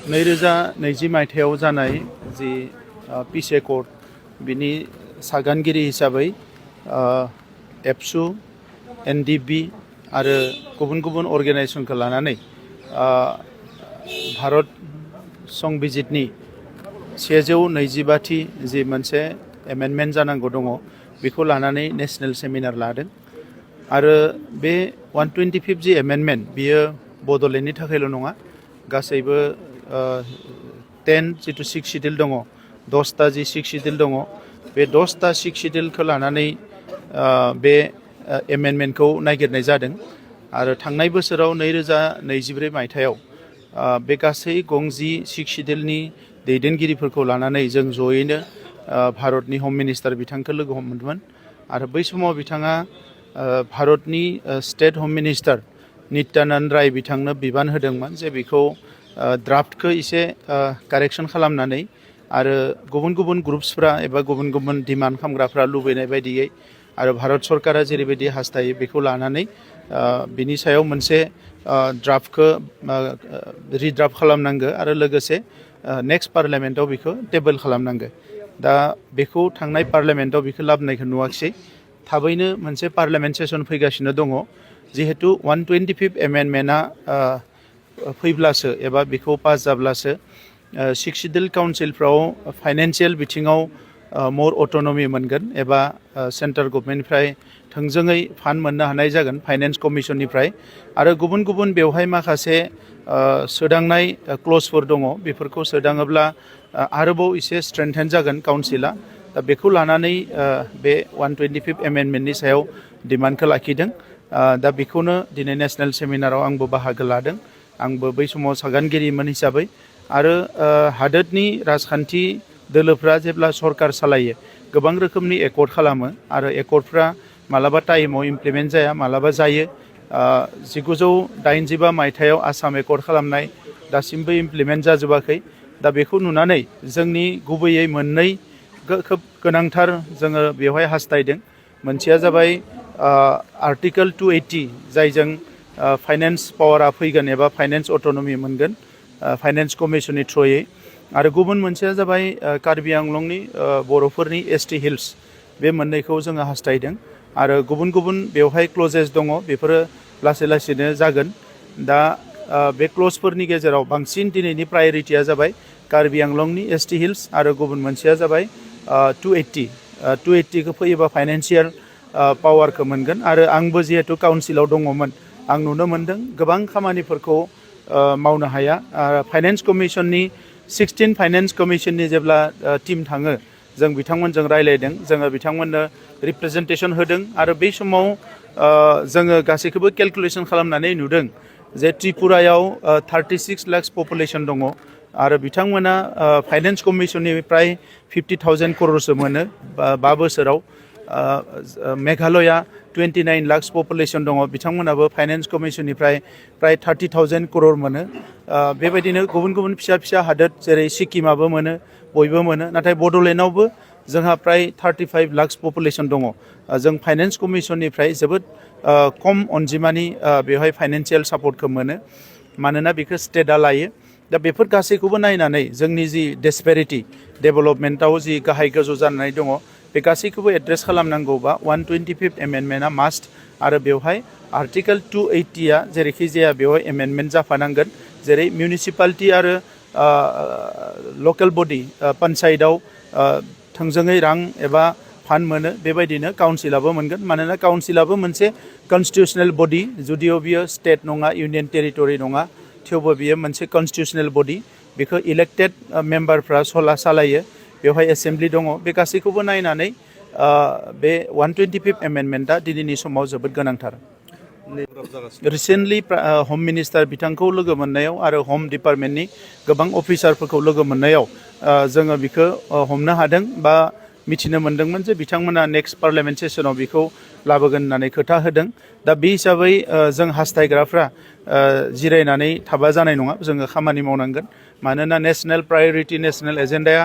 2020 मायथाइयाव जानाय जि पिस एकर्ड बिनि सागानगिरि हिसाबै एबसु एनडिबि आरो गुबुन गुबुन अर्गेनाइजेशनखौ लानानै भारत संबिजितनि 125थि जि मोनसे एमेन्डमेन्ट जानांगौ दङ बेखौ लानानै नेशनेल सेमिनार लादों आरो बे 125 जि एमेन्डमेन्ट बियो बड'लेण्डनि थाखायल' नङा गासैबो 10 जिथु 6 शिड्युल दङ 10टा जि 6 शिड्युल दङ बे 10टा 6 शिड्युलखौ लानानै बे एमेन्डमेन्टखौ नागिरनाय जादों आरो थांनाय बोसोराव 2024 मायथाइयाव बे गासै गंजि 6 शिड्युलनि दैदेनगिरिफोरखौ लानानै जों जयैनो भारतनि हम मिनिस्टार बिथांखौ लोगो हमदोंमोन आरो बै समाव बिथाङा भारतनि स्टेट हम मिनिस्टार नित्यानन्द राय बिथांनो बिबान होदोंमोन जे बेखौ ड्राफ्टखौ एसे कारेक्सन खालामनानै आरो गुबुन गुबुन ग्रुप्सफ्रा एबा गुबुन गुबुन डिमान्ड खालामग्राफ्रा लुबैनाय बायदियै आरो भारत सरकारा जेरैबायदि हास्थायो बेखौ लानानै बिनि सायाव मोनसे ड्राफ्टखौ रिड्राफ्ट खालामनांगौ आरो लोगोसे नेक्स्ट पार्लियामेन्टआव बेखौ टेबल खालामनांगौ दा बेखौ थांनाय पार्लियामेन्टआव बेखौ लाबोनायखौ नुवाखिसै थाबैनो मोनसे पार्लियामेन्ट सेसन फैगासिनो दङ जिहेतु 125 एमेन्डमेन्टआ फैब्लासो एबा बेखौ पास जाब्लासो 6 शिड्युल काउन्सिलफ्राव फाइनेन्सियेल बिथिङाव मर अट'नमि मोनगोन एबा सेन्ट्रेल गभर्नमेन्टनिफ्राय थोंजोङै फान्ड मोननो हानाय जागोन फाइनेन्स कमिसननिफ्राय आरो गुबुन गुबुन बेवहाय माखासे सोदांनाय क्लजफोर दङ बेफोरखौ सोदाङोब्ला आरोबाव एसे स्ट्रेंथेन जागोन काउन्सिला दा बेखौ लानानै बे 125 एमेन्डमेन्टनि सायाव डिमान्डखौ लाखिदों दा बेखौनो दिनै नेशनेल सेमिनाराव आंबो बाहागो लादों आंबो बै समाव सागानगिरिमोन हिसाबै आरो हादोरनि राजखान्थि दोलोफ्रा जेब्ला सरकार सालायो गोबां रोखोमनि एकर्ड खालामो आरो एकर्डफ्रा मालाबा टाइमाव इमप्लिमेन्ट जाया मालाबा जायो 1985 मायथाइयाव आसाम एकर्ड खालामनाय दासिमबो इमप्लिमेन्ट जाजोबाखै दा बेखौ नुनानै जोंनि गुबैयै मोननै खोब गोनांथार जोङो बेवहाय हास्थायदों मोनसेया जाबाय आर्टिकल 280 जायजों फाइनेन्स पावारा फैगोन एबा फाइनेन्स अट'नमि मोनगोन फाइनेन्स कमिसननि थ्रुयै आरो गुबुन मोनसेया जाबाय कार्बि आंलंनि बर'फोरनि एसटि हिल्स बे मोननैखौ जोङो हास्थायदों आरो गुबुन गुबुन बेवहाय क्लजेस दङ बेफोरो लासै लासैनो जागोन दा बे क्लजफोरनि गेजेराव बांसिन दिनैनि प्रायरिटिया जाबाय कार्बि आंलंनि एसटि हिल्स आरो गुबुन मोनसेया जाबाय 280खौ फैयोबा फाइनेन्सियेल पावारखौ मोनगोन आरो आंबो जिहेतु काउन्सिलाव दङमोन आं नुनो मोन्दों गोबां खामानिफोरखौ मावनो हाया फाइनेन्स कमिसननि 16 फाइनेन्स कमिसननि जेब्ला टिम थाङो जों बिथांमोनजों रायलायदों जोङो बिथांमोननो रिप्रेजेन्टेसन होदों आरो बै समाव जोङो गासैखौबो केलकुलेसन खालामनानै नुदों जे त्रिपुरायाव 36 लाख पपुलेसन दङ आरो बिथांमोना फाइनेन्स कमिसननिफ्राय 50,000 क'रसो मोनो 5 बोसोराव मेघालया 29 लाख पपुलेसन दङ बिथांमोनाबो फाइनेन्स कमिसननिफ्राय प्राय 30,000 क'रर मोनो बेबायदिनो गुबुन गुबुन फिसा फिसा हादोर जेरै सिक्किमाबो मोनो बयबो मोनो नाथाय बड'लेण्डआवबो जोंहा प्राय 35 लाख पपुलेसन दङ जों फाइनेन्स कमिसननिफ्राय जोबोद खम अनजिमानि बेवहाय फाइनेन्सियेल सापर्टखौ मोनो मानोना बेखौ स्टेटआ लायो दा बेफोर गासैखौबो नायनानै जोंनि जि डिसपेरिटि डेभेलपमेन्टआव जि गाहाय गोजौ जानानै दङ बे गासैखौबो एड्रेस खालामनांगौबा 125 एमेन्डमेन्टआ मास्ट आरो बेवहाय आर्टिकल 280आ जेरैखि जाया बेवहाय एमेन्डमेन्ट जाफानांगोन जेरै मिउनिसिपालिटि आरो लकेल बडि पन्सायतआव थोंजोङै रां एबा फान्ड मोनो बेबायदिनो काउन्सिलाबो मोनगोन मानोना काउन्सिलाबो मोनसे कन्स्टिटिउसनेल बडि जुदिअ बियो स्टेट नङा इउनियन टेरिटरि नङा थेवबो बियो मोनसे कन्स्टिटिउसनेल बडि बेखौ इलेक्टेड मेम्बारफ्रा सालायो बेवहाय एसेम्ब्लि दङ बे गासैखौबो नायनानै बे 125 एमेन्डमेन्टआ दिनैनि समाव जोबोद गोनांथार रिसेन्टलि हम मिनिस्टार बिथांखौ लोगो मोननायाव आरो हम डिपार्टमेन्टनि गोबां अफिसारफोरखौ लोगो मोननायाव जोङो बेखौ हमनो हादों बा मिथिनो मोन्दोंमोन जे बिथांमोना नेक्स्ट पार्लियामेन्ट सेसनाव बेखौ लाबोगोन होननानै खोथा होदों दा बे हिसाबै जों हास्थायग्राफ्रा जिरायनानै थाबा जानाय नङा जोङो खामानि मावनांगोन मानोना नेशनेल प्रायरिटि नेशनेल एजेन्डाया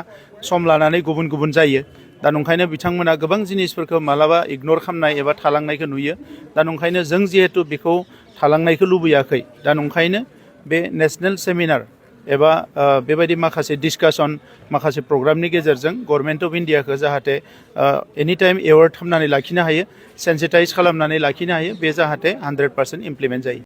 सम लानानै गुबुन गुबुन जायो दा नंखायनो बिथांमोना गोबां जिनिसफोरखौ मालाबा इगनर खालामनाय एबा थालांनायखौ नुयो दा नंखायनो जों जिहेतु बेखौ थालांनायखौ लुबैयाखै दा नंखायनो बे नेशनेल सेमिनार एबा बेबायदि माखासे डिसकासन माखासे प्रग्रामनि गेजेरजों गभर्नमेन्ट अफ इन्डियाखौ जाहाथे एनि टाइम एवार्ड खालामनानै लाखिनो हायो, सेन्सिटाइज खालामनानै लाखिनो हायो, बे जाहाथे 100% इमप्लिमेन्ट जायो।